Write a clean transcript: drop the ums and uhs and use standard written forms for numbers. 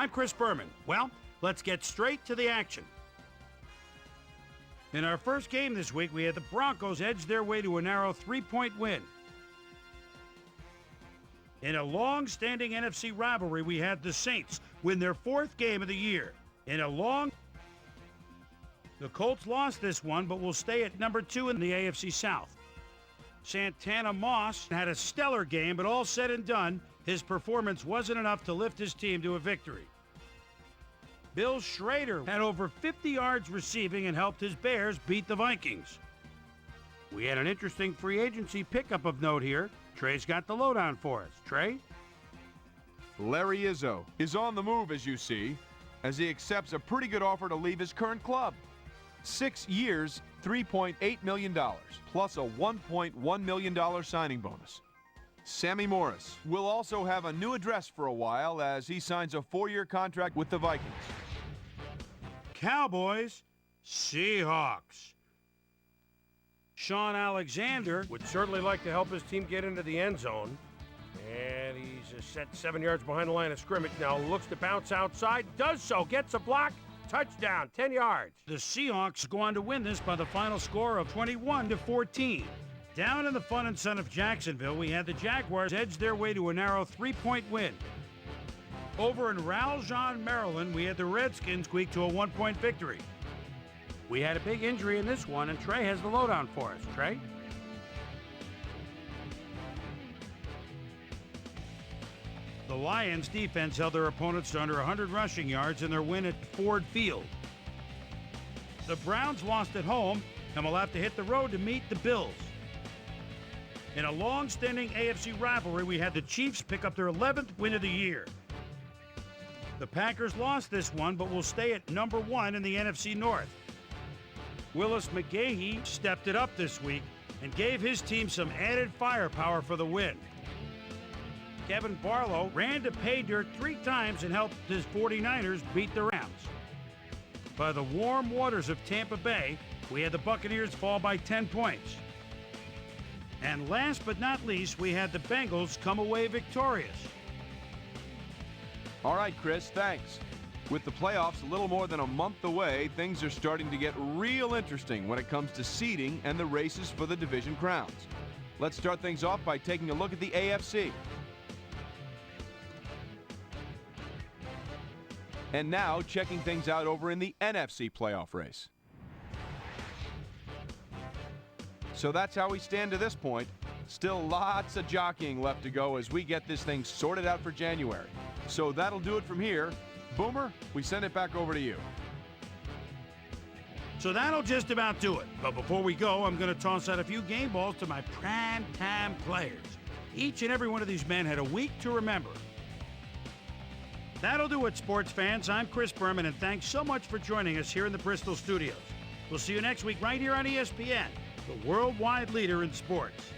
I'm Chris Berman. Well, let's get straight to the action. In our first game this week, we had the Broncos edge their way to a narrow 3-point win. In a long-standing NFC rivalry, we had the Saints win their 4th game of the year. The Colts lost this one, but will stay at number 2 in the AFC South. Santana Moss had a stellar game, but all said and done, his performance wasn't enough to lift his team to a victory. Bill Schrader had over 50 yards receiving and helped his Bears beat the Vikings. We had an interesting free agency pickup of note here. Trey's got the lowdown for us. Trey? Larry Izzo is on the move, as you see, as he accepts a pretty good offer to leave his current club. 6 years, $3.8 million, plus a $1.1 million signing bonus. Sammy Morris will also have a new address for a while as he signs a 4-year contract with the Vikings. Cowboys, Seahawks. Sean Alexander would certainly like to help his team get into the end zone. And he's set 7 yards behind the line of scrimmage. Now looks to bounce outside, does so, gets a block, touchdown, 10 yards. The Seahawks go on to win this by the final score of 21-14. Down in the fun and sun of Jacksonville, we had the Jaguars edge their way to a narrow 3-point win. Over in Raljean, Maryland, we had the Redskins squeak to a 1-point victory. We had a big injury in this one, and Trey has the lowdown for us. Trey? The Lions defense held their opponents to under 100 rushing yards in their win at Ford Field. The Browns lost at home and will have to hit the road to meet the Bills. In a long-standing AFC rivalry, we had the Chiefs pick up their 11th win of the year. The Packers lost this one, but will stay at number 1 in the NFC North. Willis McGahee stepped it up this week and gave his team some added firepower for the win. Kevin Barlow ran to pay dirt 3 times and helped his 49ers beat the Rams. By the warm waters of Tampa Bay, we had the Buccaneers fall by 10 points. And last but not least, we had the Bengals come away victorious. All right, Chris, thanks. With the playoffs a little more than a month away, things are starting to get real interesting when it comes to seeding and the races for the division crowns. Let's start things off by taking a look at the AFC. And now checking things out over in the NFC playoff race. So that's how we stand to this point. Still lots of jockeying left to go as we get this thing sorted out for January. So that'll do it from here. Boomer, we send it back over to you. So that'll just about do it. But before we go, I'm going to toss out a few game balls to my prime-time players. Each and every one of these men had a week to remember. That'll do it, sports fans. I'm Chris Berman, and thanks so much for joining us here in the Bristol studios. We'll see you next week right here on ESPN, the worldwide leader in sports.